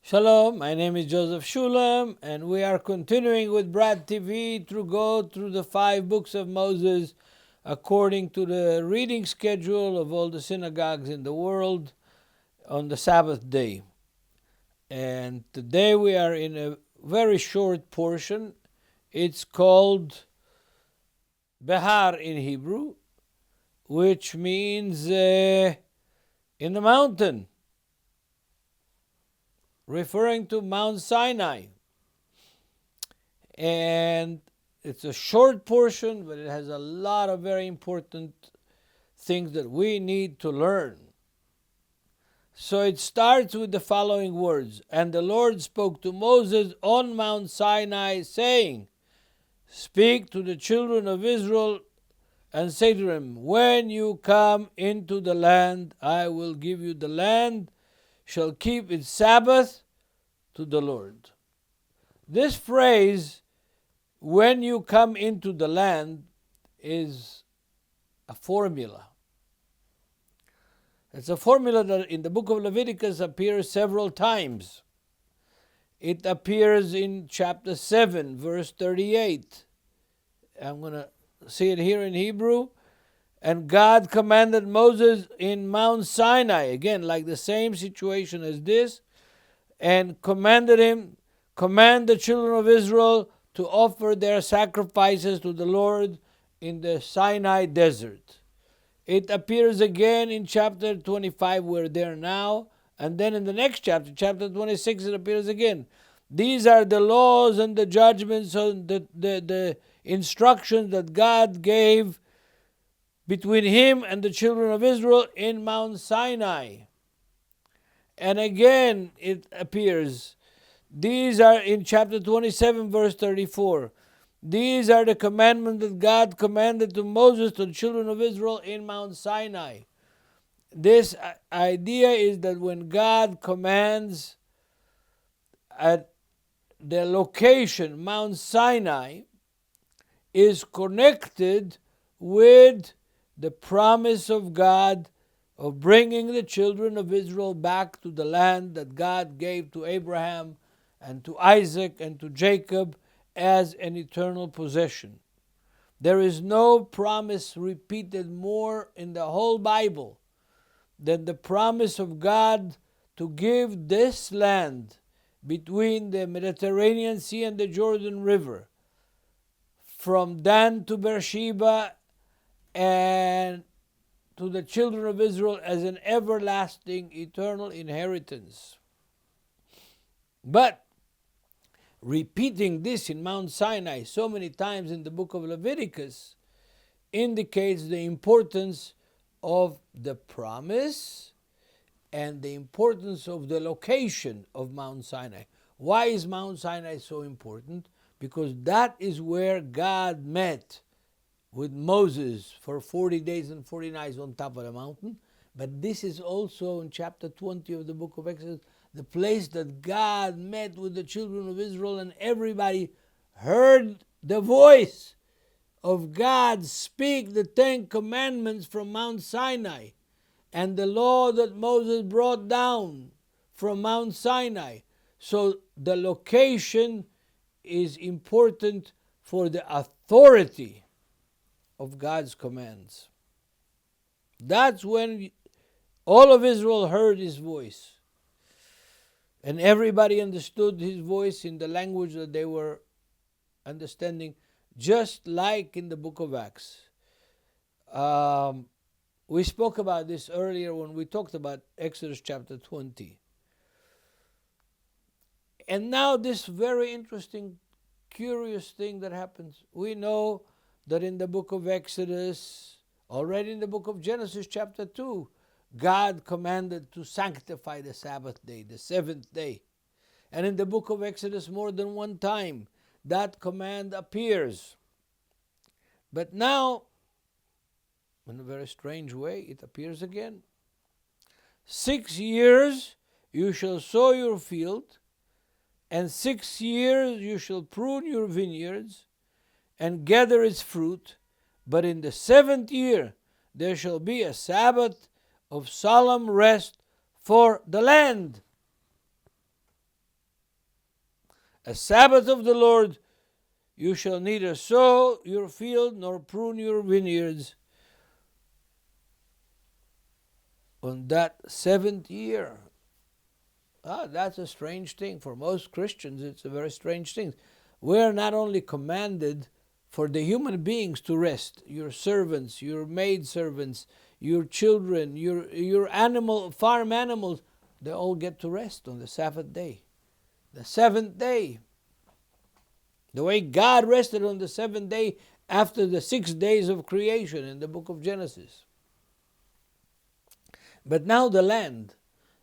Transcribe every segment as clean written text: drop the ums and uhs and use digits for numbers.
Shalom, my name is Joseph Shulam, and we are continuing with Brad TV to go through the 5 books of Moses according to the reading schedule of all the synagogues in the world on the Sabbath day. And today we are in a very short portion. It's called Behar in Hebrew, which means in the mountain, referring to Mount Sinai. And it's a short portion, but it has a lot of very important things that we need to learn. So it starts with the following words. And the Lord spoke to Moses on Mount Sinai, saying, Speak to the children of Israel and say to them, When you come into the land, I will give you the land, shall keep its Sabbath to the Lord. This phrase, when you come into the land, is a formula. It's a formula that in the book of Leviticus appears several times. It appears in chapter 7, verse 38. I'm going to see it here in Hebrew. And God commanded Moses in Mount Sinai, again, like the same situation as this, and commanded him, command the children of Israel to offer their sacrifices to the Lord in the Sinai desert. It appears again in chapter 25, we're there now, and then in the next chapter, chapter 26, it appears again. These are the laws and the judgments and the instructions that God gave between him and the children of Israel in Mount Sinai. And again it appears. These are in chapter 27, verse 34. These are the commandments that God commanded to Moses, to the children of Israel in Mount Sinai. This idea is that when God commands at the location, Mount Sinai, is connected with the promise of God of bringing the children of Israel back to the land that God gave to Abraham and to Isaac and to Jacob as an eternal possession. There is no promise repeated more in the whole Bible than the promise of God to give this land between the Mediterranean Sea and the Jordan River, from Dan to Beersheba, and to the children of Israel as an everlasting, eternal inheritance. But repeating this in Mount Sinai so many times in the book of Leviticus indicates the importance of the promise and the importance of the location of Mount Sinai. Why is Mount Sinai so important? Because that is where God met with Moses for 40 days and 40 nights on top of the mountain. But this is also in chapter 20 of the book of Exodus, the place that God met with the children of Israel, and everybody heard the voice of God speak the 10 commandments from Mount Sinai and the law that Moses brought down from Mount Sinai. So the location is important for the authority of God's commands. That's when all of Israel heard his voice. And everybody understood his voice in the language that they were understanding, just like in the book of Acts. We spoke about this earlier when we talked about Exodus chapter 20. And now this very interesting, curious thing that happens. We know that in the book of Exodus, already in the book of Genesis chapter 2, God commanded to sanctify the Sabbath day, the 7th day. And in the book of Exodus, more than one time, that command appears. But now, in a very strange way, it appears again. 6 years you shall sow your field, and 6 years you shall prune your vineyards, and gather its fruit. But in the 7th year there shall be a Sabbath of solemn rest for the land. a Sabbath of the Lord. You shall neither sow your field nor prune your vineyards on that 7th year. That's a strange thing. For most Christians, it's a very strange thing. We're not only commanded for the human beings to rest, your servants, your maidservants, your children, your farm animals, they all get to rest on the Sabbath day. The 7th day. The way God rested on the 7th day after the 6 days of creation in the book of Genesis. But now the land.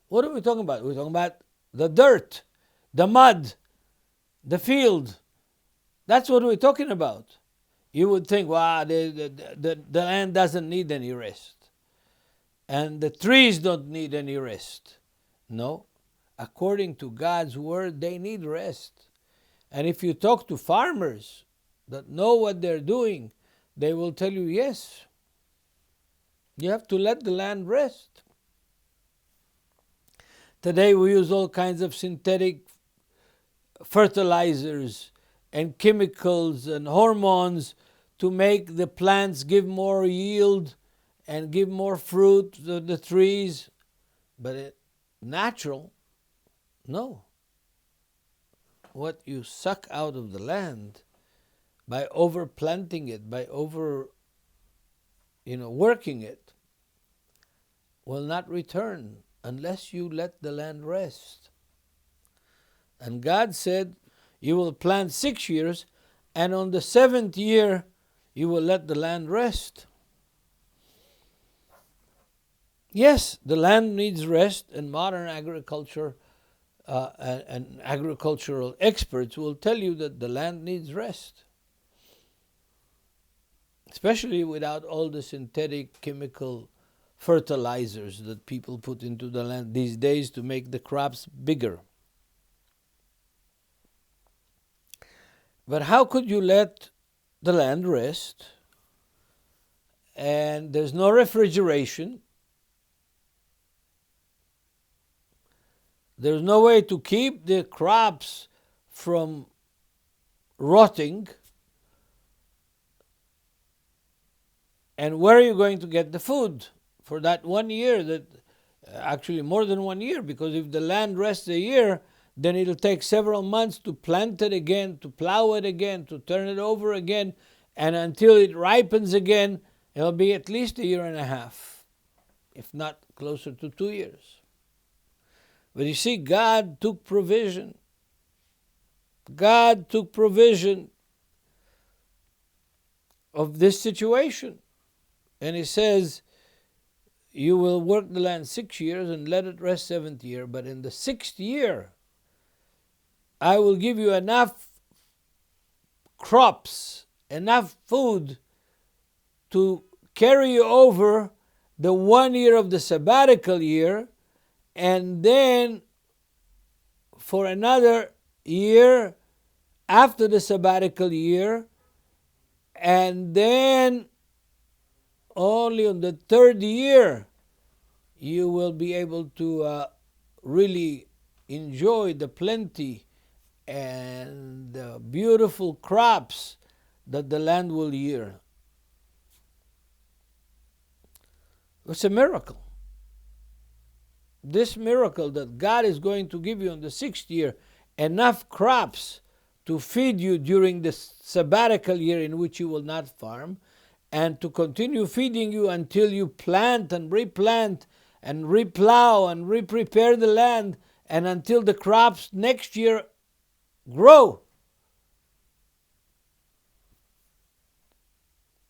What are we talking about? We're talking about the dirt, the mud, the field. That's what we're talking about. You would think, wow, the land doesn't need any rest. And the trees don't need any rest. No. According to God's word, they need rest. And if you talk to farmers that know what they're doing, they will tell you, yes, you have to let the land rest. Today we use all kinds of synthetic fertilizers and chemicals and hormones to make the plants give more yield and give more fruit to the trees. But natural, no. What you suck out of the land by overplanting it, by working it, will not return unless you let the land rest. And God said, you will plant 6 years, and on the 7th year, you will let the land rest. Yes, the land needs rest, and modern agriculture and agricultural experts will tell you that the land needs rest. Especially without all the synthetic chemical fertilizers that people put into the land these days to make the crops bigger. But how could you let the land rest and there's no refrigeration? There's no way to keep the crops from rotting. And where are you going to get the food for that 1 year? Actually more than 1 year, because if the land rests a year, then it'll take several months to plant it again, to plow it again, to turn it over again, and until it ripens again, it'll be at least 1.5 years, if not closer to 2 years. But you see, God took provision. God took provision of this situation. And He says, you will work the land 6 years and let it rest 7th year. But in the 6th year, I will give you enough crops, enough food to carry you over the 1 year of the sabbatical year, and then for another year after the sabbatical year, and then only on the 3rd year you will be able to really enjoy the plenty and the beautiful crops that the land will yield. It's a miracle. This miracle that God is going to give you on the 6th year enough crops to feed you during the sabbatical year in which you will not farm, and to continue feeding you until you plant and replant and replow and re-prepare the land, and until the crops next year grow.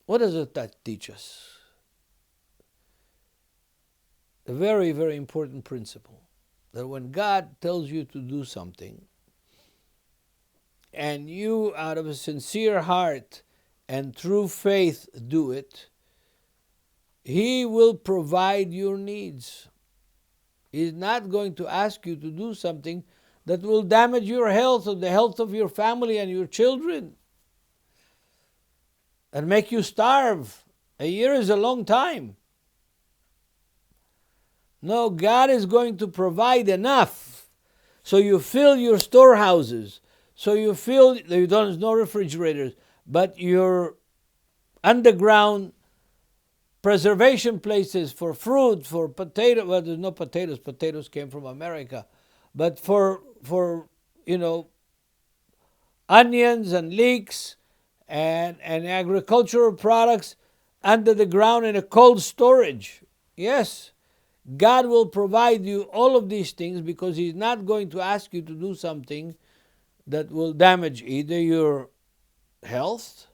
What does that teach us? A very, very important principle, that when God tells you to do something, and you out of a sincere heart and true faith do it, He will provide your needs. He's not going to ask you to do something that will damage your health or the health of your family and your children and make you starve. A year is a long time. No, God is going to provide enough so you fill your storehouses, So you feel you don't have no refrigerators, but your underground preservation places for fruit, for potato. Well, there's no potatoes. Potatoes came from America, but for onions and leeks and agricultural products under the ground in a cold storage. Yes, God will provide you all of these things because He's not going to ask you to do something that will damage either your health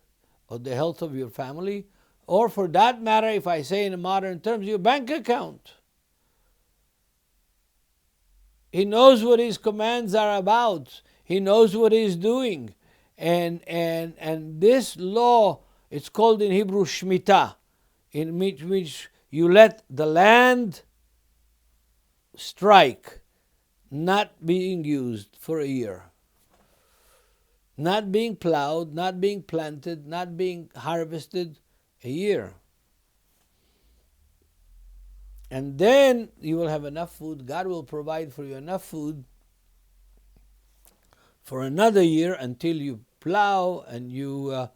or the health of your family, or for that matter, if I say in modern terms, your bank account. He knows what His commands are about. He knows what He's doing. And this law, it's called in Hebrew Shemitah, in which you let the land strike, not being used for a year. Not being plowed, not being planted, not being harvested, a year. And then you will have enough food. God will provide for you enough food for another year until you plow and you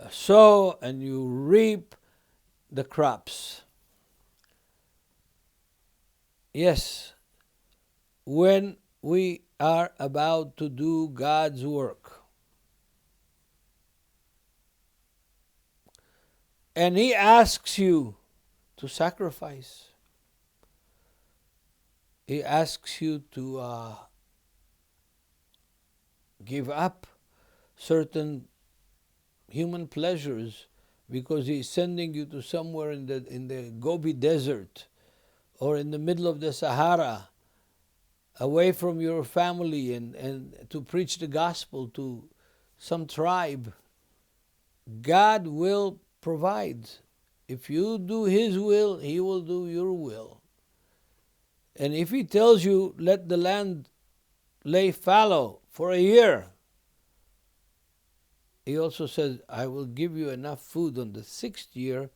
sow and you reap the crops. Yes, when we are about to do God's work, and He asks you to sacrifice, He asks you to give up certain human pleasures because He's sending you to somewhere in the Gobi Desert or in the middle of the Sahara, away from your family, and to preach the gospel to some tribe. God will provide. If you do His will, He will do your will. And if He tells you, let the land lay fallow for a year, He also says, I will give you enough food on the 6th year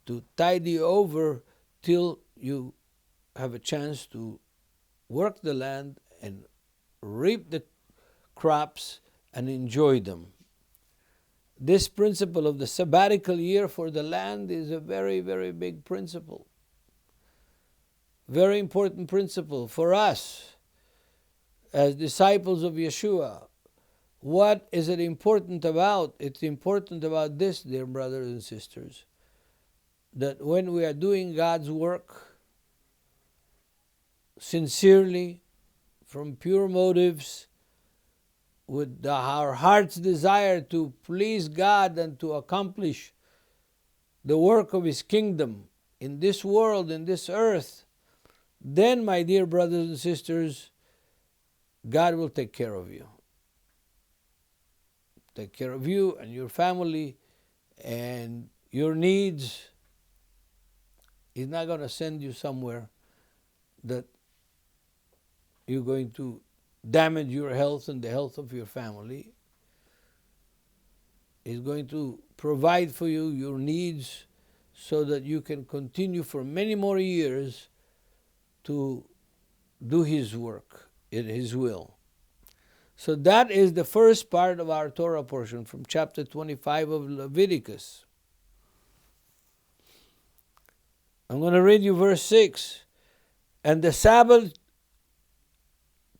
to tide you over till you have a chance to work the land and reap the crops and enjoy them. This principle of the sabbatical year for the land is a very, very big principle. Very important principle for us as disciples of Yeshua. What is it important about? It's important about this, dear brothers and sisters, that when we are doing God's work sincerely, from pure motives, with our heart's desire to please God and to accomplish the work of His kingdom in this world, in this earth, then, my dear brothers and sisters, God will take care of you. Take care of you and your family and your needs. He's not going to send you somewhere that you're going to damage your health and the health of your family. He's going to provide for you your needs so that you can continue for many more years to do His work in His will. So that is the first part of our Torah portion from chapter 25 of Leviticus. I'm going to read you verse 6. And the Sabbath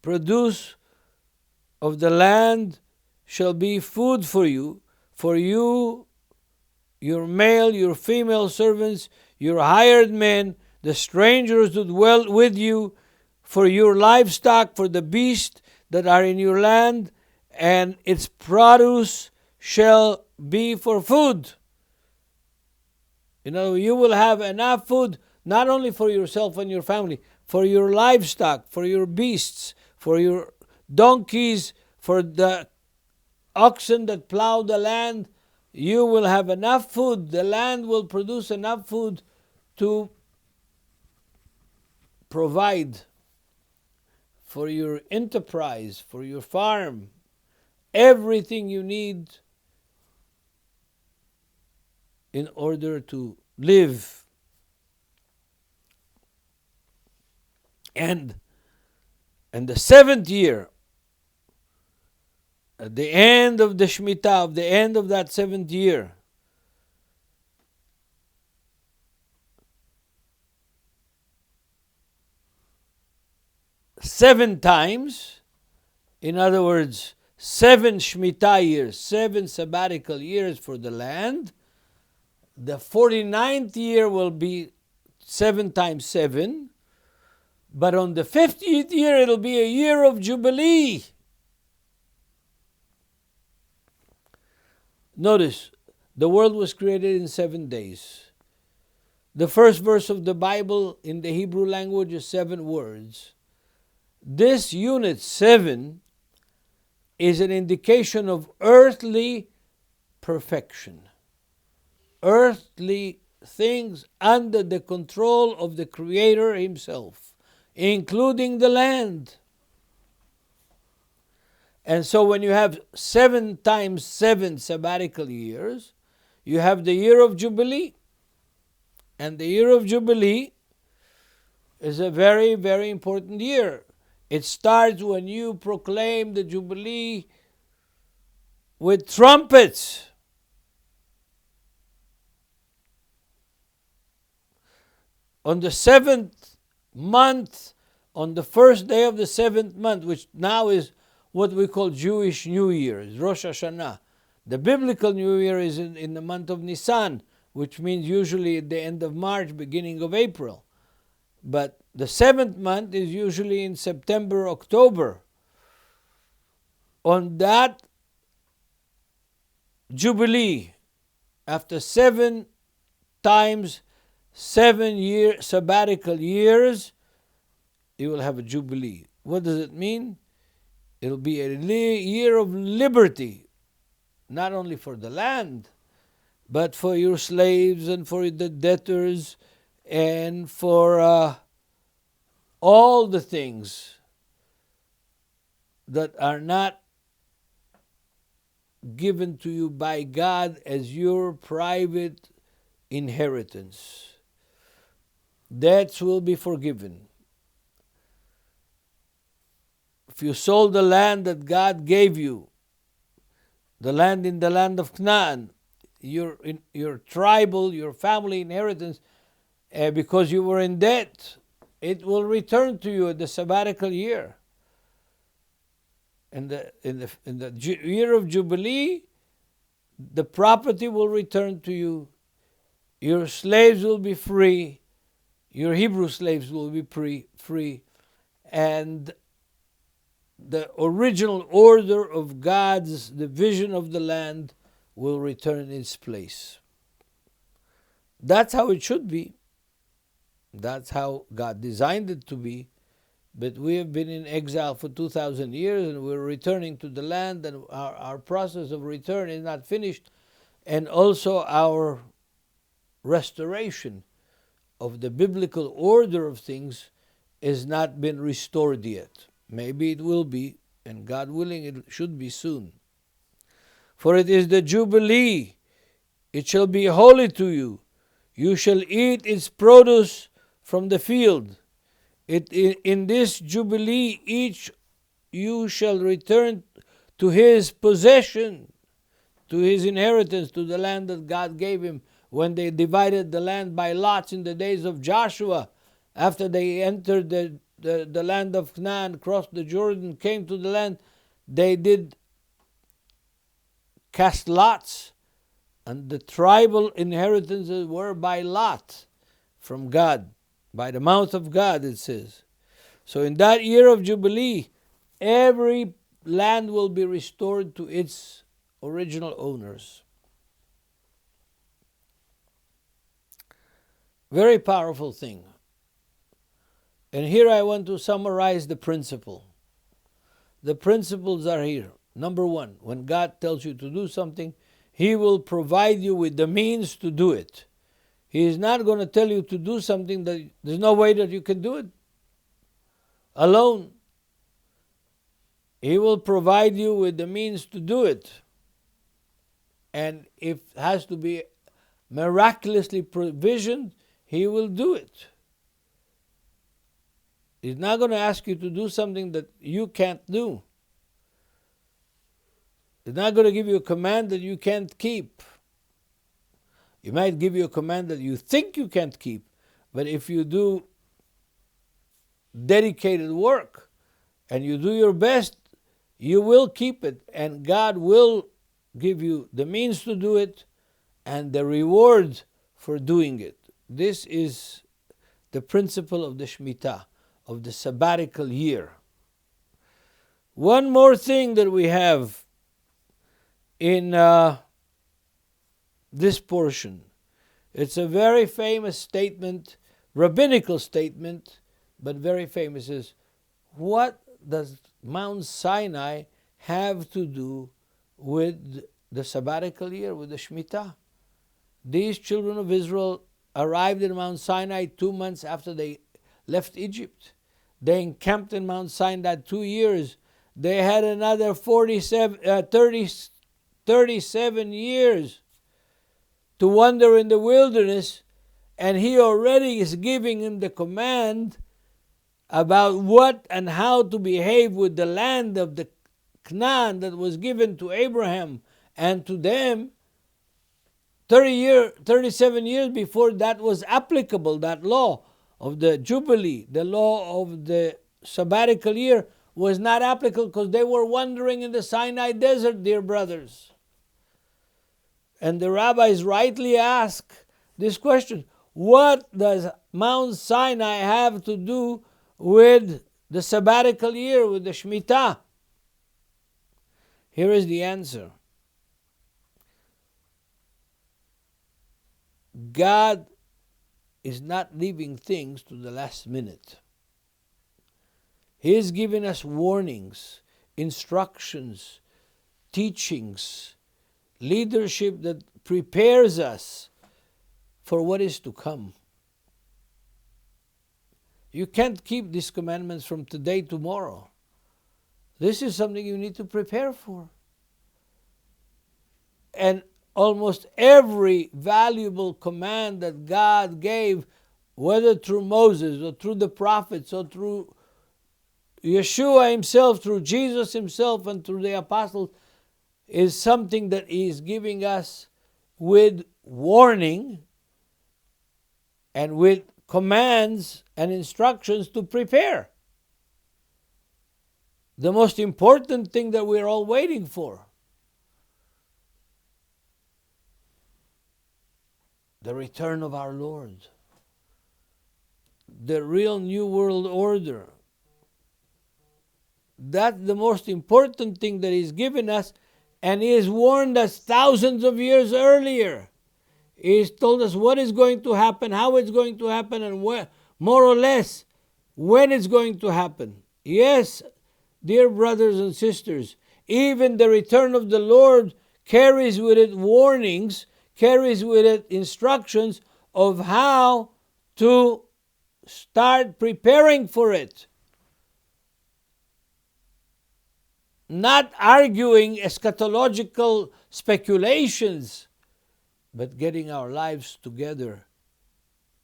produce of the land shall be food for you, your male, your female servants, your hired men, the strangers who dwell with you, for your livestock, for the beasts that are in your land, and its produce shall be for food. You will have enough food, not only for yourself and your family, for your livestock, for your beasts, for your donkeys, for the oxen that plow the land. You will have enough food. The land will produce enough food to provide for your enterprise, for your farm, everything you need in order to live. And the 7th year at the end of the Shemitah, of the end of that 7th year, seven times, in other words, 7 Shemitah years, 7 sabbatical years for the land. The 49th year will be 7 times 7, but on the 50th year it'll be a year of Jubilee. Notice, the world was created in 7 days. The first verse of the Bible in the Hebrew language is 7 words. This unit 7 is an indication of earthly perfection. Earthly things under the control of the Creator Himself, including the land. And so when you have 7 times 7 sabbatical years, you have the year of Jubilee. And the year of Jubilee is a very, very important year. It starts when you proclaim the Jubilee with trumpets. On the 7th month, on the first day of the 7th month, which now is what we call Jewish New Year, is Rosh Hashanah. The biblical New Year is in the month of Nisan, which means usually at the end of March, beginning of April. But the 7th month is usually in September, October. On that Jubilee, after 7 times 7 sabbatical years, you will have a Jubilee. What does it mean? It'll be a year of liberty, not only for the land, but for your slaves and for the debtors and for all the things that are not given to you by God as your private inheritance. Debts will be forgiven. If you sold the land that God gave you, the land in the land of Canaan, your tribal, your family inheritance, because you were in debt, it will return to you at the sabbatical year. In the year of Jubilee, the property will return to you. Your slaves will be free. Your Hebrew slaves will be free. And the original order of God's division of the land will return in its place. That's how it should be. That's how God designed it to be. But we have been in exile for 2,000 years and we're returning to the land, and our process of return is not finished. And also our restoration of the biblical order of things has not been restored yet. Maybe it will be, and God willing, it should be soon. For it is the Jubilee, it shall be holy to you. You shall eat its produce from the field. In this Jubilee, each you shall return to his possession, to his inheritance, to the land that God gave him when they divided the land by lots in the days of Joshua. After they entered the land of Canaan, crossed the Jordan, came to the land, they did cast lots, and the tribal inheritances were by lot from God, by the mouth of God, it says. So in that year of Jubilee, every land will be restored to its original owners. Very powerful thing. And here I want to summarize the principle. The principles are here. Number one, when God tells you to do something, He will provide you with the means to do it. He is not going to tell you to do something that there's no way that you can do it alone. He will provide you with the means to do it. And if it has to be miraculously provisioned, He will do it. He's not going to ask you to do something that you can't do. He's not going to give you a command that you can't keep. He might give you a command that you think you can't keep, but if you do dedicated work and you do your best, you will keep it, and God will give you the means to do it and the reward for doing it. This is the principle of the Shemitah, of the sabbatical year. One more thing that we have in this portion. It's a very famous statement, rabbinical statement, but very famous. Is what does Mount Sinai have to do with the sabbatical year, with the Shemitah? These children of Israel arrived in Mount Sinai 2 months after they left Egypt. They encamped in Mount Sinai 2 years. They had another 37 years to wander in the wilderness, and he already is giving him the command about what and how to behave with the land of the Canaan that was given to Abraham and to them 37 years before that was applicable. That law of the Jubilee, the law of the sabbatical year, was not applicable because they were wandering in the Sinai desert, dear brothers. And the rabbis rightly ask this question: what does Mount Sinai have to do with the sabbatical year, with the Shemitah? Here is the answer. God is not leaving things to the last minute. He is giving us warnings, instructions, teachings, leadership that prepares us for what is to come. You can't keep these commandments from today to tomorrow. This is something you need to prepare for. And almost every valuable command that God gave, whether through Moses or through the prophets or through Yeshua himself, through Jesus himself and through the apostles, is something that he is giving us with warning and with commands and instructions to prepare. The most important thing that we're all waiting for. The return of our Lord. The real new world order. That's the most important thing that he's given us, and he has warned us thousands of years earlier. He's told us what is going to happen, how it's going to happen, and more or less when it's going to happen. Yes, dear brothers and sisters, even the return of the Lord carries with it warnings, carries with it instructions of how to start preparing for it. Not arguing eschatological speculations, but getting our lives together,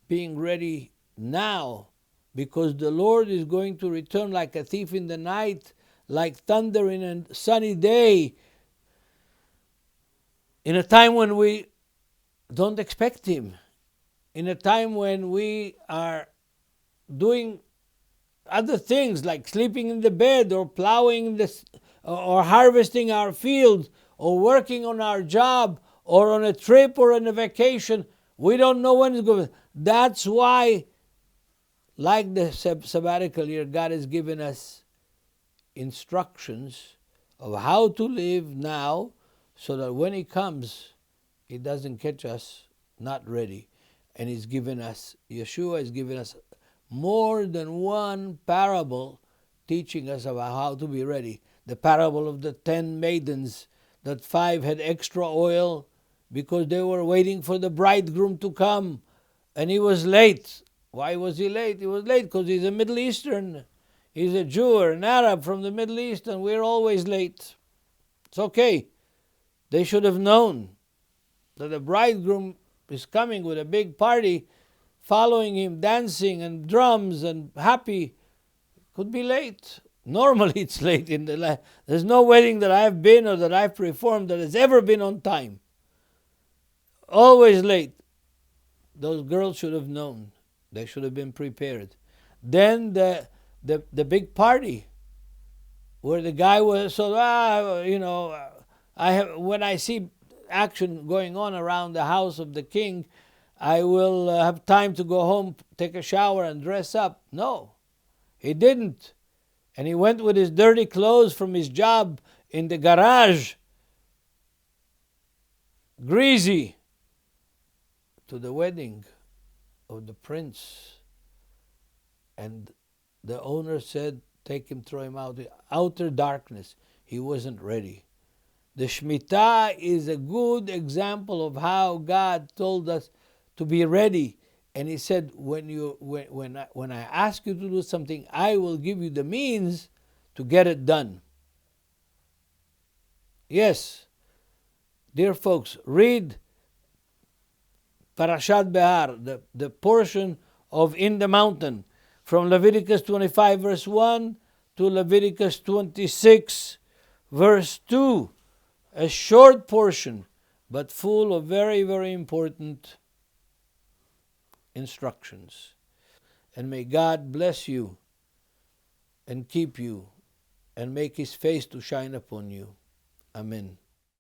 being ready now, because the Lord is going to return like a thief in the night, like thunder in a sunny day, in a time when we don't expect him, in a time when we are doing other things like sleeping in the bed or plowing or harvesting our field or working on our job or on a trip or on a vacation. We don't know when it's going to. That's why, like the sabbatical year, God has given us instructions of how to live now so that when he comes, he doesn't catch us not ready. And he's given us, Yeshua has given us more than one parable teaching us about how to be ready. The parable of the 10 maidens, that 5 had extra oil because they were waiting for the bridegroom to come, and he was late. Why was he late? He was late because he's a Middle Eastern. He's a Jew or an Arab from the Middle East, and we're always late. It's okay. They should have known that the bridegroom is coming with a big party, following him, dancing and drums and happy. Could be late. Normally it's late in the life. There's no wedding that I've been or that I've performed that has ever been on time. Always late. Those girls should have known. They should have been prepared. Then the big party where the guy was so when I see action going on around the house of the king, I will have time to go home, take a shower, and dress up. No, he didn't. And he went with his dirty clothes from his job in the garage, greasy, to the wedding of the prince. And the owner said, take him, throw him out. Outer darkness. He wasn't ready. The Shemitah is a good example of how God told us to be ready. And he said, when I ask you to do something, I will give you the means to get it done. Yes, dear folks, read Parashat Behar, the portion of In the Mountain, from Leviticus 25 verse 1 to Leviticus 26 verse 2. A short portion, but full of very, very important instructions. And may God bless you and keep you and make his face to shine upon you. Amen.